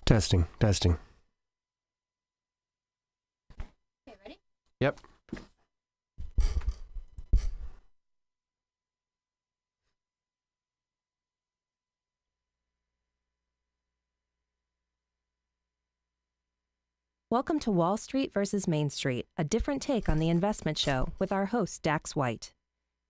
Testing. Okay, ready? Yep. Welcome to Wall Street versus Main Street, a different take on the investment show with our host, Dax White.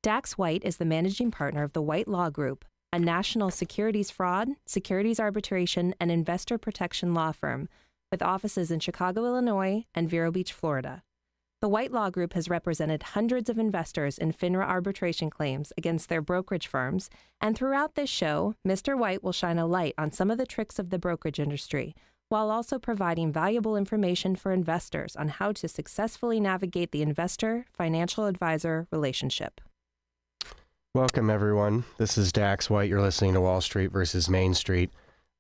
Dax White is the managing partner of the White Law Group, a national securities fraud, securities arbitration, and investor protection law firm with offices in Chicago, Illinois, and Vero Beach, Florida. The White Law Group has represented hundreds of investors in Finra arbitration claims against their brokerage firms, and throughout this show, Mr. White will shine a light on some of the tricks of the brokerage industry, while also providing valuable information for investors on how to successfully navigate the investor-financial advisor relationship. Welcome, everyone. This is Dax White. You're listening to Wall Street versus Main Street.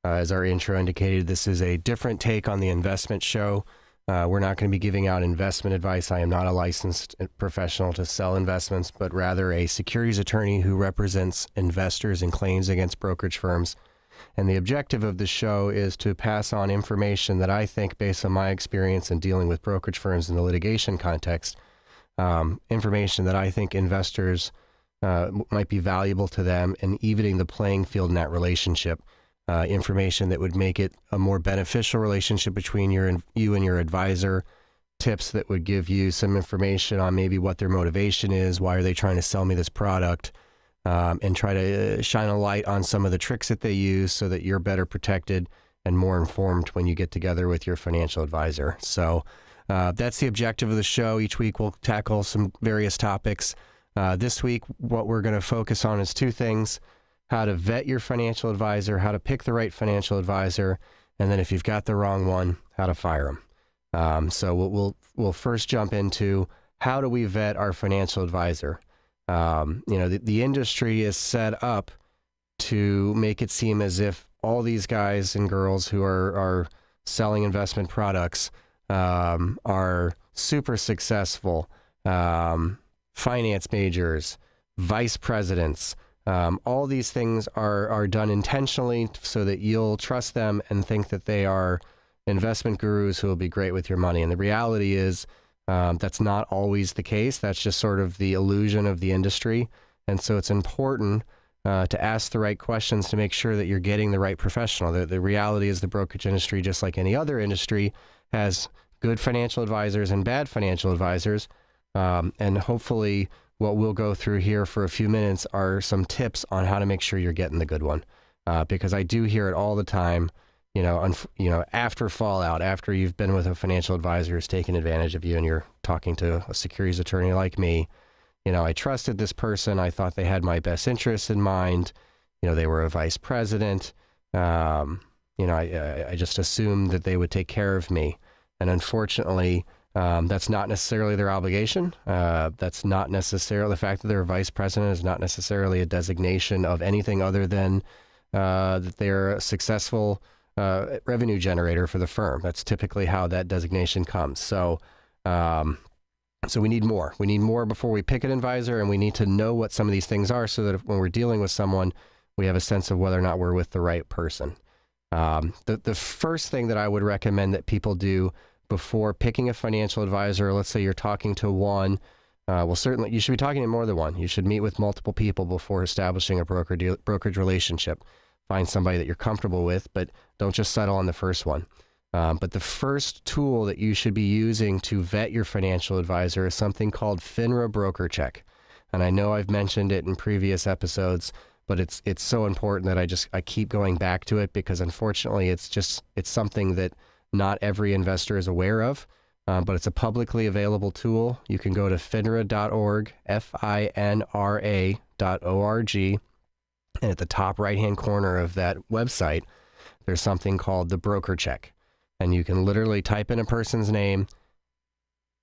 As our intro indicated, this is a different take on the investment show. We're not going to be giving out investment advice. I am not a licensed professional to sell investments, but rather a securities attorney who represents investors in claims against brokerage firms. And the objective of the show is to pass on information that I think, based on my experience in dealing with brokerage firms in the litigation context, information that I think investors might be valuable to them in evening the playing field in that relationship. Information that would make it a more beneficial relationship between you and your advisor. Tips that would give you some information on maybe what their motivation is, why are they trying to sell me this product, and try to shine a light on some of the tricks that they use so that you're better protected and more informed when you get together with your financial advisor. So that's the objective of the show. Each week we'll tackle some various topics. This week, what we're going to focus on is two things: how to vet your financial advisor, how to pick the right financial advisor, and then if you've got the wrong one, how to fire them. So we'll first jump into how do we vet our financial advisor. The industry is set up to make it seem as if all these guys and girls who are selling investment products are super successful, finance majors, vice presidents. All these things are done intentionally so that you'll trust them and think that they are investment gurus who will be great with your money. And the reality is that's not always the case. That's just sort of the illusion of the industry. And so it's important to ask the right questions to make sure that you're getting the right professional. The reality is the brokerage industry, just like any other industry, has good financial advisors and bad financial advisors. And hopefully what we'll go through here for a few minutes are some tips on how to make sure you're getting the good one. Because I do hear it all the time, after fallout, after you've been with a financial advisor who's taking advantage of you and you're talking to a securities attorney like me. I trusted this person. I thought they had my best interests in mind. They were a vice president. I just assumed that they would take care of me. And unfortunately, that's not necessarily their obligation. That's not necessarily, the fact that they're a vice president is not necessarily a designation of anything other than that they're a successful revenue generator for the firm. That's typically how that designation comes. So we need more. We need more before we pick an advisor, and we need to know what some of these things are so that when we're dealing with someone, we have a sense of whether or not we're with the right person. The first thing that I would recommend that people do before picking a financial advisor, let's say you're talking to one, certainly you should be talking to more than one. You should meet with multiple people before establishing a brokerage relationship. Find somebody that you're comfortable with, but don't just settle on the first one. But the first tool that you should be using to vet your financial advisor is something called Finra Broker Check. And I know I've mentioned it in previous episodes, but it's so important that I keep going back to it because unfortunately it's something that not every investor is aware of, but it's a publicly available tool. You can go to finra.org, FINRA.org, and at the top right-hand corner of that website, there's something called the broker check. And you can literally type in a person's name,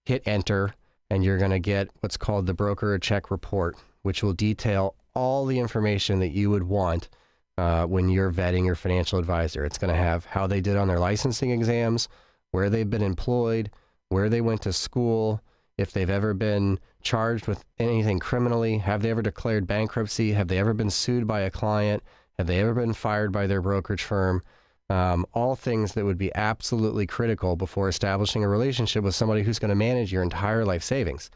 hit enter, and you're going to get what's called the broker check report, which will detail all the information that you would want when you're vetting your financial advisor. It's going to have how they did on their licensing exams, where they've been employed, where they went to school, if they've ever been charged with anything criminally, have they ever declared bankruptcy, have they ever been sued by a client, have they ever been fired by their brokerage firm, all things that would be absolutely critical before establishing a relationship with somebody who's going to manage your entire life savings.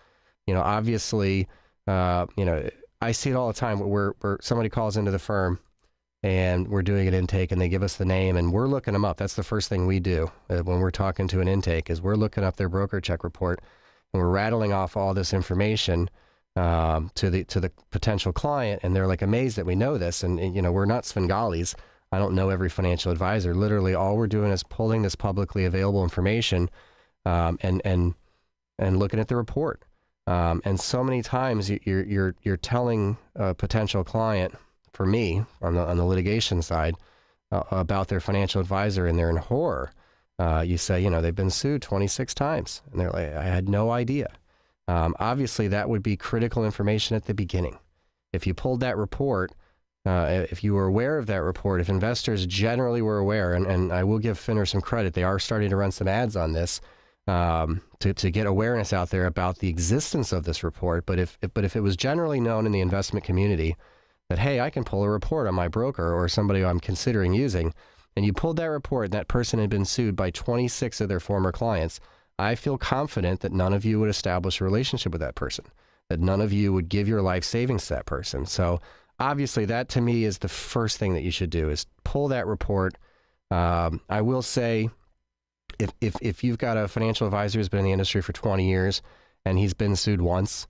Obviously, I see it all the time where somebody calls into the firm and we're doing an intake and they give us the name and we're looking them up. That's the first thing we do when we're talking to an intake is we're looking up their broker check report and we're rattling off all this information to the potential client, and they're like amazed that we know this. And we're not Svengalis. I don't know every financial advisor. Literally, all we're doing is pulling this publicly available information and looking at the report. And so many times you're telling a potential client, for me on the litigation side, about their financial advisor, and they're in horror. You say, they've been sued 26 times, and they're like, I had no idea. Obviously, that would be critical information at the beginning. If you pulled that report, if you were aware of that report, if investors generally were aware, and I will give Finra some credit, they are starting to run some ads on this to get awareness out there about the existence of this report. But if it was generally known in the investment community that, hey, I can pull a report on my broker or somebody I'm considering using, and you pulled that report and that person had been sued by 26 of their former clients, I feel confident that none of you would establish a relationship with that person, that none of you would give your life savings to that person. So obviously that to me is the first thing that you should do, is pull that report. I will say, if you've got a financial advisor who's been in the industry for 20 years and he's been sued once,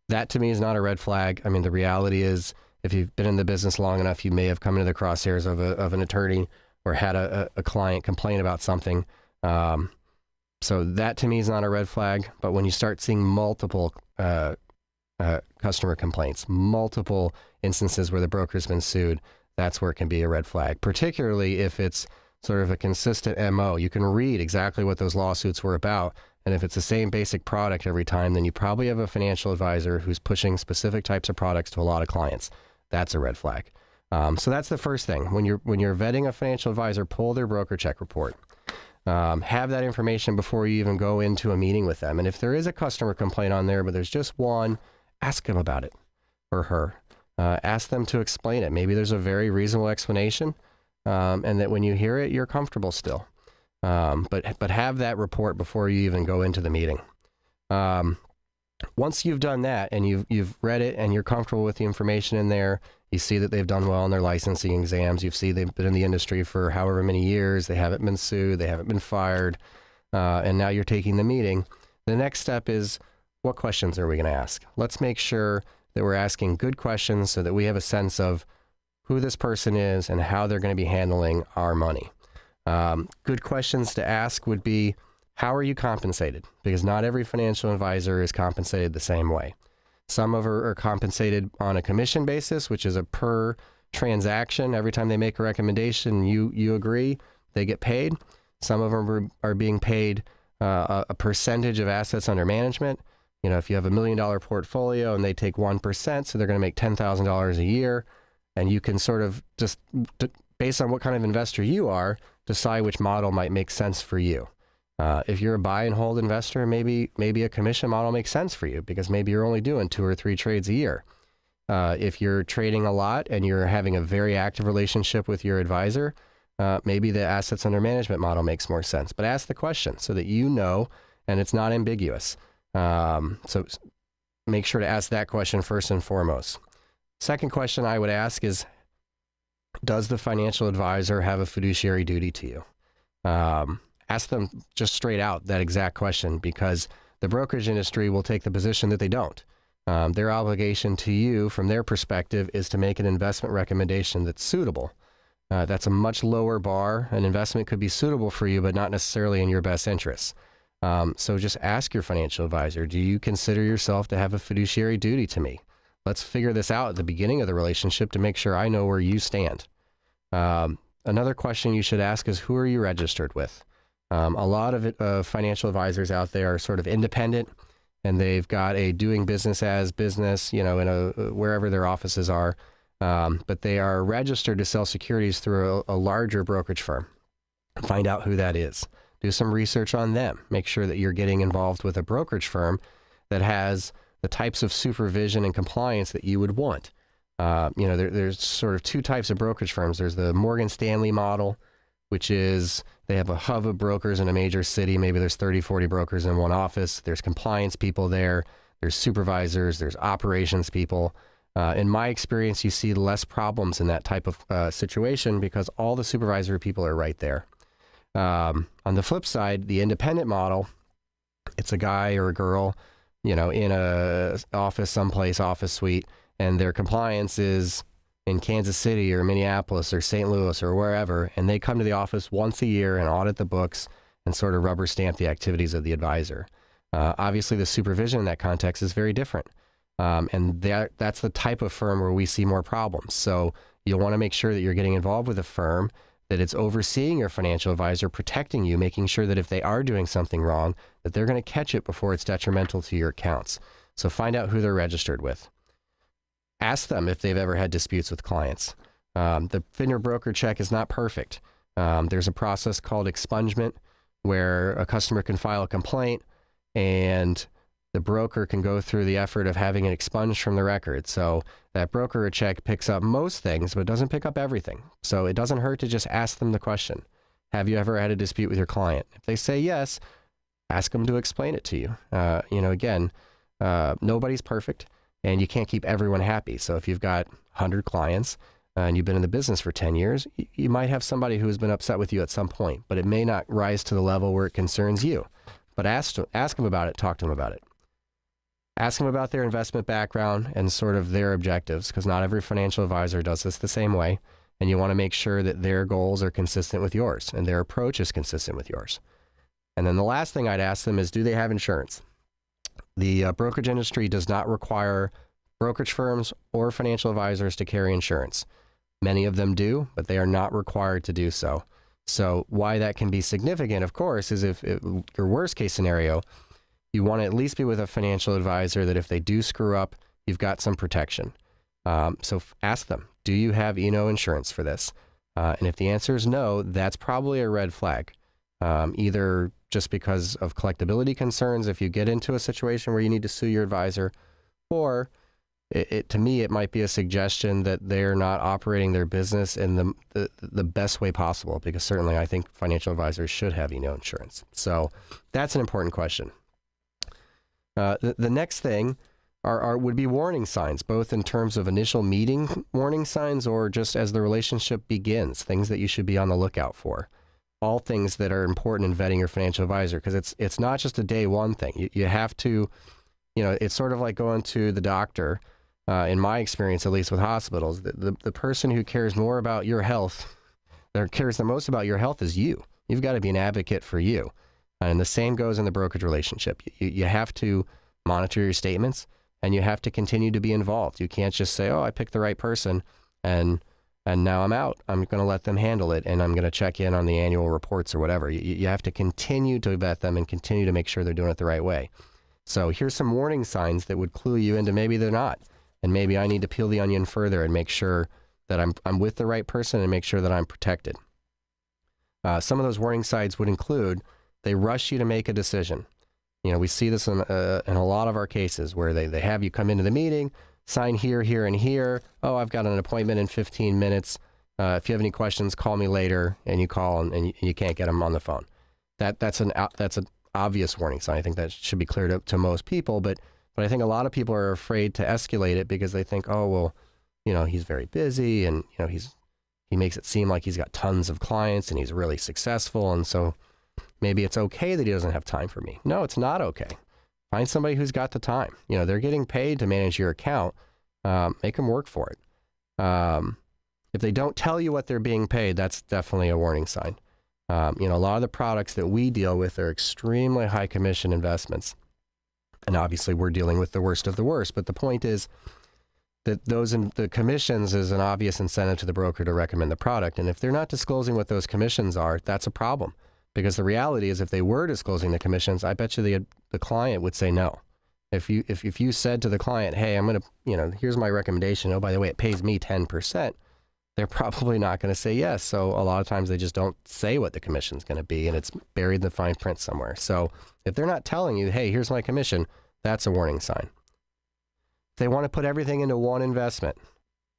that to me is not a red flag. I mean, the reality is, if you've been in the business long enough, you may have come into the crosshairs of an attorney or had a client complain about something. So that to me is not a red flag. But when you start seeing multiple customer complaints, multiple instances where the broker's been sued, that's where it can be a red flag, particularly if it's sort of a consistent MO. You can read exactly what those lawsuits were about. And if it's the same basic product every time, then you probably have a financial advisor who's pushing specific types of products to a lot of clients. That's a red flag. So that's the first thing. When you're vetting a financial advisor, pull their broker check report. Have that information before you even go into a meeting with them. And if there is a customer complaint on there, but there's just one, ask them about it, or her. Ask them to explain it. Maybe there's a very reasonable explanation, and that when you hear it, you're comfortable still. But have that report before you even go into the meeting. Once you've done that and you've read it and you're comfortable with the information in there, you see that they've done well on their licensing exams, you see they've been in the industry for however many years, they haven't been sued, they haven't been fired, and now you're taking the meeting. The next step is, what questions are we going to ask? Let's make sure that we're asking good questions so that we have a sense of who this person is and how they're going to be handling our money. Good questions to ask would be, how are you compensated? Because not every financial advisor is compensated the same way. Some of them are compensated on a commission basis, which is a per transaction. Every time they make a recommendation, you agree, they get paid. Some of them are being paid a percentage of assets under management. If you have $1 million portfolio and they take 1%, so they're going to make $10,000 a year, and you can sort of just, based on what kind of investor you are, decide which model might make sense for you. If you're a buy and hold investor, maybe a commission model makes sense for you because maybe you're only doing 2 or 3 trades a year. If you're trading a lot and you're having a very active relationship with your advisor, maybe the assets under management model makes more sense. But ask the question so that you know and it's not ambiguous. So make sure to ask that question first and foremost. Second question I would ask is, does the financial advisor have a fiduciary duty to you? Ask them just straight out that exact question, because the brokerage industry will take the position that they don't. Their obligation to you from their perspective is to make an investment recommendation that's suitable. That's a much lower bar. An investment could be suitable for you, but not necessarily in your best interests. So just ask your financial advisor, do you consider yourself to have a fiduciary duty to me? Let's figure this out at the beginning of the relationship to make sure I know where you stand. Another question you should ask is, who are you registered with? A lot of financial advisors out there are sort of independent, and they've got a doing business as business, in wherever their offices are, but they are registered to sell securities through a larger brokerage firm. Find out who that is. Do some research on them. Make sure that you're getting involved with a brokerage firm that has the types of supervision and compliance that you would want. There's sort of 2 types of brokerage firms. There's the Morgan Stanley model, which is they have a hub of brokers in a major city. Maybe there's 30, 40 brokers in one office. There's compliance people there. There's supervisors. There's operations people. In my experience, you see less problems in that type of situation because all the supervisory people are right there. On the flip side, the independent model, it's a guy or a girl, in a office someplace, office suite, and their compliance is in Kansas City or Minneapolis or St. Louis or wherever, and they come to the office once a year and audit the books and sort of rubber stamp the activities of the advisor. Obviously, the supervision in that context is very different. And that's the type of firm where we see more problems. So you'll want to make sure that you're getting involved with a firm, that it's overseeing your financial advisor, protecting you, making sure that if they are doing something wrong, that they're going to catch it before it's detrimental to your accounts. So find out who they're registered with. Ask them if they've ever had disputes with clients. The Finra broker check is not perfect. There's a process called expungement where a customer can file a complaint and the broker can go through the effort of having it expunged from the record. So that broker check picks up most things, but doesn't pick up everything. So it doesn't hurt to just ask them the question. Have you ever had a dispute with your client? If they say yes, ask them to explain it to you. Again, nobody's perfect and you can't keep everyone happy. So if you've got 100 clients and you've been in the business for 10 years, you might have somebody who's been upset with you at some point, but it may not rise to the level where it concerns you. But ask them about it, talk to them about it. Ask them about their investment background and sort of their objectives, because not every financial advisor does this the same way. And you want to make sure that their goals are consistent with yours and their approach is consistent with yours. And then the last thing I'd ask them is, do they have insurance? The brokerage industry does not require brokerage firms or financial advisors to carry insurance. Many of them do, but they are not required to do so. So why that can be significant, of course, is if your worst case scenario, you want to at least be with a financial advisor that if they do screw up, you've got some protection. So ask them, do you have insurance for this? And if the answer is no, that's probably a red flag. Either just because of collectability concerns if you get into a situation where you need to sue your advisor, or to me, it might be a suggestion that they're not operating their business in the best way possible, because certainly I think financial advisors should have insurance. So that's an important question. The next thing would be warning signs, both in terms of initial meeting warning signs or just as the relationship begins, things that you should be on the lookout for. All things that are important in vetting your financial advisor, because it's not just a day one thing. You have to, it's sort of like going to the doctor. In my experience, at least with hospitals, the person who cares more about your health, or cares the most about your health, is you. You've got to be an advocate for you. And the same goes in the brokerage relationship. You have to monitor your statements and you have to continue to be involved. You can't just say, oh, I picked the right person and now I'm out. I'm going to let them handle it and I'm going to check in on the annual reports or whatever. You have to continue to vet them and continue to make sure they're doing it the right way. So here's some warning signs that would clue you into maybe they're not. And maybe I need to peel the onion further and make sure that I'm with the right person and make sure that I'm protected. Some of those warning signs would include they rush you to make a decision. We see this in a lot of our cases where they have you come into the meeting, sign here, here, and here. Oh, I've got an appointment in 15 minutes. If you have any questions, call me later. And you call and you can't get them on the phone. That's an obvious warning sign. I think that should be clear to most people. But I think a lot of people are afraid to escalate it because they think, oh, well, he's very busy and, he makes it seem like he's got tons of clients and he's really successful. And so maybe it's okay that he doesn't have time for me. No, it's not okay. Find somebody who's got the time. They're getting paid to manage your account. Make them work for it. If they don't tell you what they're being paid, that's definitely a warning sign. A lot of the products that we deal with are extremely high commission investments. And obviously we're dealing with the worst of the worst. But the point is that the commissions is an obvious incentive to the broker to recommend the product. And if they're not disclosing what those commissions are, that's a problem. Because the reality is if they were disclosing the commissions, I bet you the client would say no. If you said to the client, hey, I'm going to, here's my recommendation. Oh, by the way, it pays me 10%. They're probably not going to say yes. So a lot of times they just don't say what the commission's going to be and it's buried in the fine print somewhere. So if they're not telling you, hey, here's my commission, that's a warning sign. If they want to put everything into one investment,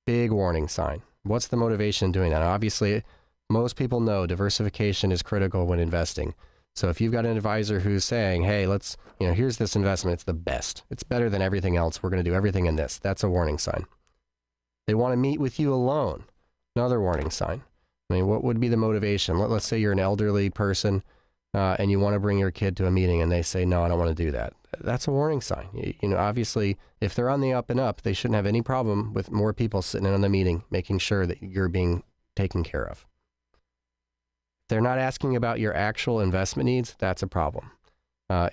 big warning sign. What's the motivation in doing that? Obviously, Most people know diversification is critical when investing. So if you've got an advisor who's saying, hey, here's this investment, it's the best. It's better than everything else. We're going to do everything in this. That's a warning sign. They want to meet with you alone. Another warning sign. I mean, what would be the motivation? Let's say you're an elderly person and you want to bring your kid to a meeting and they say, no, I don't want to do that. That's a warning sign. Obviously, if they're on the up and up, they shouldn't have any problem with more people sitting in on the meeting, making sure that you're being taken care of. If they're not asking about your actual investment needs, that's a problem.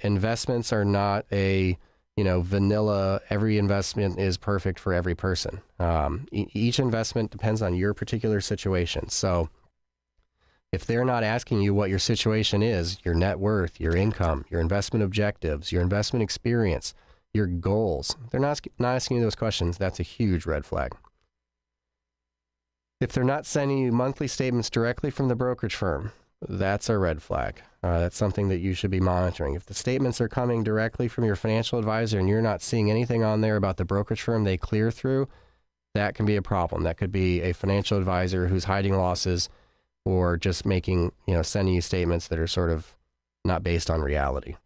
Investments are not a vanilla, every investment is perfect for every person. Each investment depends on your particular situation. So if they're not asking you what your situation is, your net worth, your income, your investment objectives, your investment experience, your goals, they're not asking you those questions, that's a huge red flag. If they're not sending you monthly statements directly from the brokerage firm, that's a red flag. That's something that you should be monitoring. If the statements are coming directly from your financial advisor and you're not seeing anything on there about the brokerage firm they clear through, that can be a problem. That could be a financial advisor who's hiding losses or just sending you statements that are sort of not based on reality.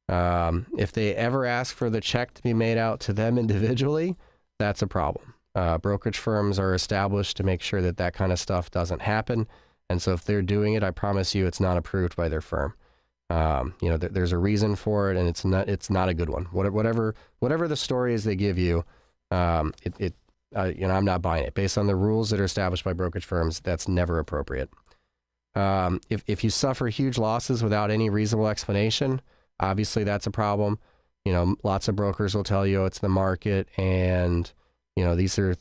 If they ever ask for the check to be made out to them individually, that's a problem. Brokerage firms are established to make sure that kind of stuff doesn't happen. And so if they're doing it, I promise you it's not approved by their firm. There's a reason for it, and it's not a good one. Whatever the story is they give you, I'm not buying it. Based on the rules that are established by brokerage firms, that's never appropriate. If you suffer huge losses without any reasonable explanation, obviously that's a problem. Lots of brokers will tell you it's the market, and these are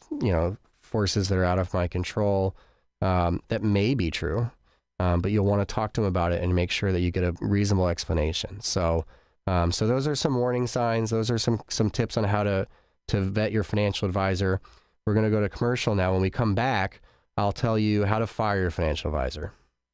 forces that are out of my control. That may be true, but you'll want to talk to them about it and make sure that you get a reasonable explanation. So those are some warning signs. Those are some tips on how to vet your financial advisor. We're going to go to commercial now. When we come back, I'll tell you how to fire your financial advisor.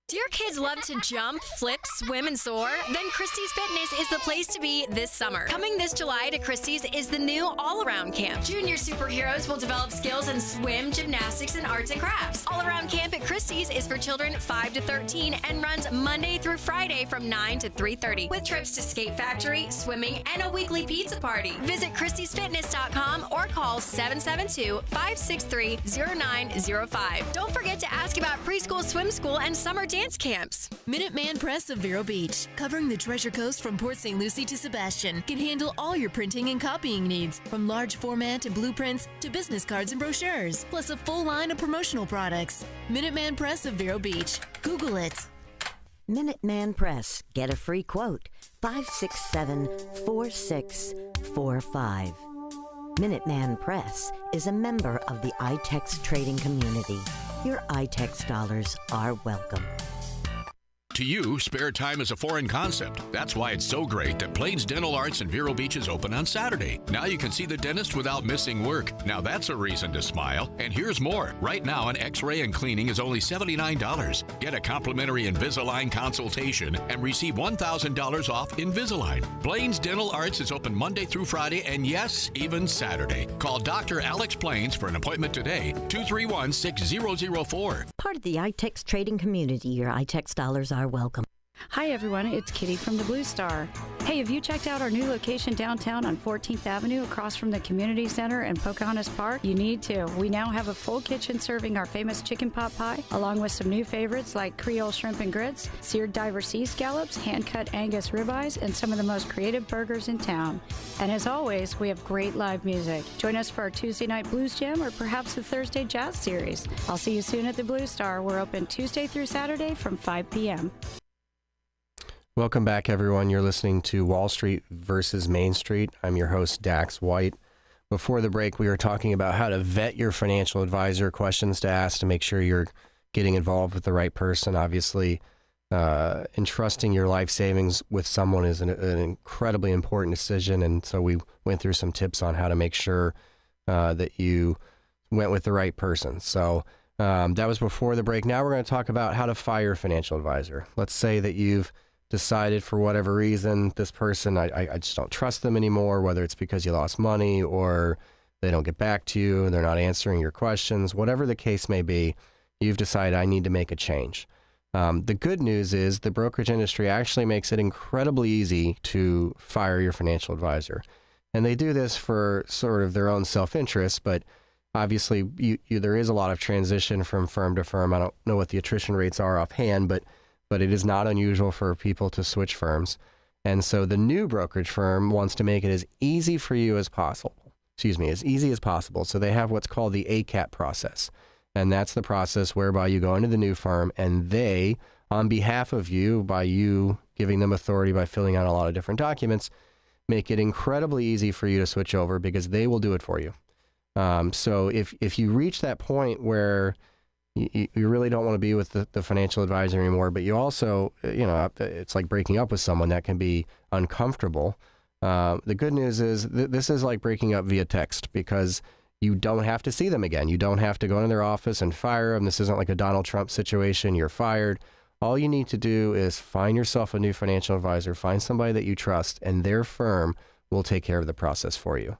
Do your kids love to jump, flip, swim, and soar? Then Christie's Fitness is the place to be this summer. Coming this July to Christie's is the new all-around camp. Junior superheroes will develop skills in swim, gymnastics, and arts and crafts. All-around camp at Christie's is for children 5 to 13 and runs Monday through Friday from 9 to 3:30 with trips to Skate Factory, swimming, and a weekly pizza party. Visit Christie'sFitness.com or call 772-563-0905. Don't forget to ask about preschool swim school and summer dance camps. Minuteman Press of Vero Beach, covering the Treasure Coast from Port St. Lucie to Sebastian, can handle all your printing and copying needs, from large format and blueprints to business cards and brochures, plus a full line of promotional products. Minuteman Press of Vero Beach. Google it. Minuteman Press. Get a free quote. 567-4645. Minuteman Press is a member of the iTex trading community. Your iTex dollars are welcome. To you, spare time is a foreign concept. That's why it's so great that Plains Dental Arts in Vero Beach is open on Saturday. Now you can see the dentist without missing work. Now that's a reason to smile. And here's more. Right now, an x-ray and cleaning is only $79. Get a complimentary Invisalign consultation and receive $1,000 off Invisalign. Plains Dental Arts is open Monday through Friday and yes, even Saturday. Call Dr. Alex Plains for an appointment today, 231-6004. Part of the iTex trading community, your iTex dollars are welcome. Hi everyone, it's Kitty from the Blue Star. Hey, have you checked out our new location downtown on 14th Avenue across from the Community Center and Pocahontas Park? You need to. We now have a full kitchen serving our famous chicken pot pie, along with some new favorites like Creole shrimp and grits, seared diver sea scallops, hand-cut Angus ribeyes, and some of the most creative burgers in town. And as always, we have great live music. Join us for our Tuesday night blues jam or perhaps the Thursday jazz series. I'll see you soon at the Blue Star. We're open Tuesday through Saturday from 5 p.m. Welcome back, everyone. You're listening to Wall Street versus Main Street. I'm your host, Dax White. Before the break, we were talking about how to vet your financial advisor, questions to ask to make sure you're getting involved with the right person. Obviously, entrusting your life savings with someone is an incredibly important decision, and so we went through some tips on how to make sure that you went with the right person. So that was before the break. Now we're going to talk about how to fire a financial advisor. Let's say that you've decided for whatever reason, this person, I just don't trust them anymore, whether it's because you lost money or they don't get back to you, they're not answering your questions, whatever the case may be, you've decided I need to make a change. The good news is the brokerage industry actually makes it incredibly easy to fire your financial advisor. And they do this for sort of their own self-interest, but obviously there is a lot of transition from firm to firm. I don't know what the attrition rates are offhand, but it is not unusual for people to switch firms. And so the new brokerage firm wants to make it as easy for you as possible. As easy as possible. So they have what's called the ACAT process. And that's the process whereby you go into the new firm and they, on behalf of you, by you giving them authority by filling out a lot of different documents, make it incredibly easy for you to switch over because they will do it for you. So if you reach that point where you really don't want to be with the financial advisor anymore, but you also, it's like breaking up with someone that can be uncomfortable. The good news is this is like breaking up via text because you don't have to see them again. You don't have to go into their office and fire them. This isn't like a Donald Trump situation. You're fired. All you need to do is find yourself a new financial advisor, find somebody that you trust, and their firm will take care of the process for you.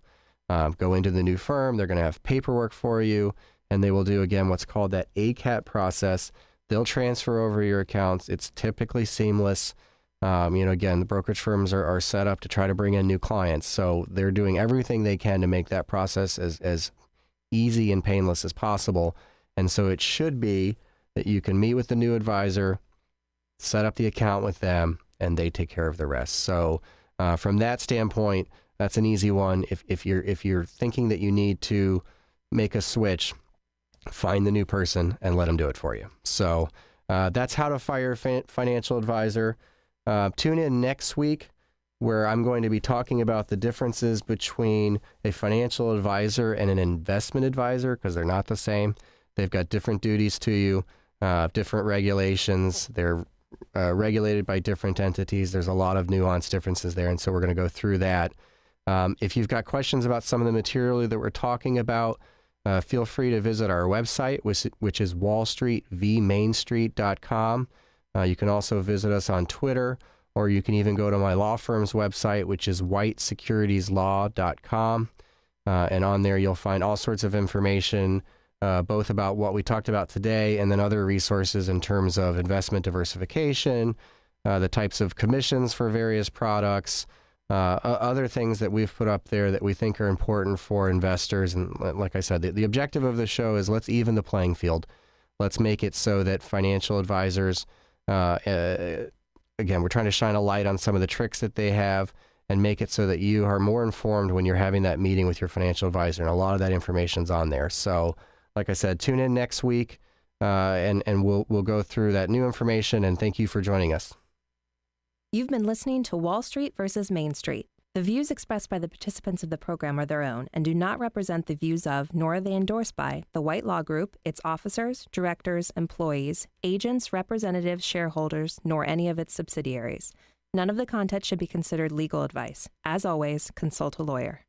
Go into the new firm. They're going to have paperwork for you, and they will do, again, what's called that ACAT process. They'll transfer over your accounts. It's typically seamless. Again, the brokerage firms are set up to try to bring in new clients. So they're doing everything they can to make that process as easy and painless as possible. And so it should be that you can meet with the new advisor, set up the account with them, and they take care of the rest. So from that standpoint, that's an easy one. If you're thinking that you need to make a switch, find the new person and let them do it for you. So that's how to fire a financial advisor. Tune in next week where I'm going to be talking about the differences between a financial advisor and an investment advisor because they're not the same. They've got different duties to you, different regulations. They're regulated by different entities. There's a lot of nuanced differences there, and so we're going to go through that. If you've got questions about some of the material that we're talking about, feel free to visit our website, which is wallstreetvmainstreet.com. You can also visit us on Twitter, or you can even go to my law firm's website, which is whitesecuritieslaw.com. And on there, you'll find all sorts of information, both about what we talked about today and then other resources in terms of investment diversification, the types of commissions for various products, other things that we've put up there that we think are important for investors. And like I said, the objective of the show is let's even the playing field. Let's make it so that financial advisors, again, we're trying to shine a light on some of the tricks that they have and make it so that you are more informed when you're having that meeting with your financial advisor. And a lot of that information's on there. So like I said, tune in next week and we'll go through that new information. And thank you for joining us. You've been listening to Wall Street versus Main Street. The views expressed by the participants of the program are their own and do not represent the views of, nor are they endorsed by, the White Law Group, its officers, directors, employees, agents, representatives, shareholders, nor any of its subsidiaries. None of the content should be considered legal advice. As always, consult a lawyer.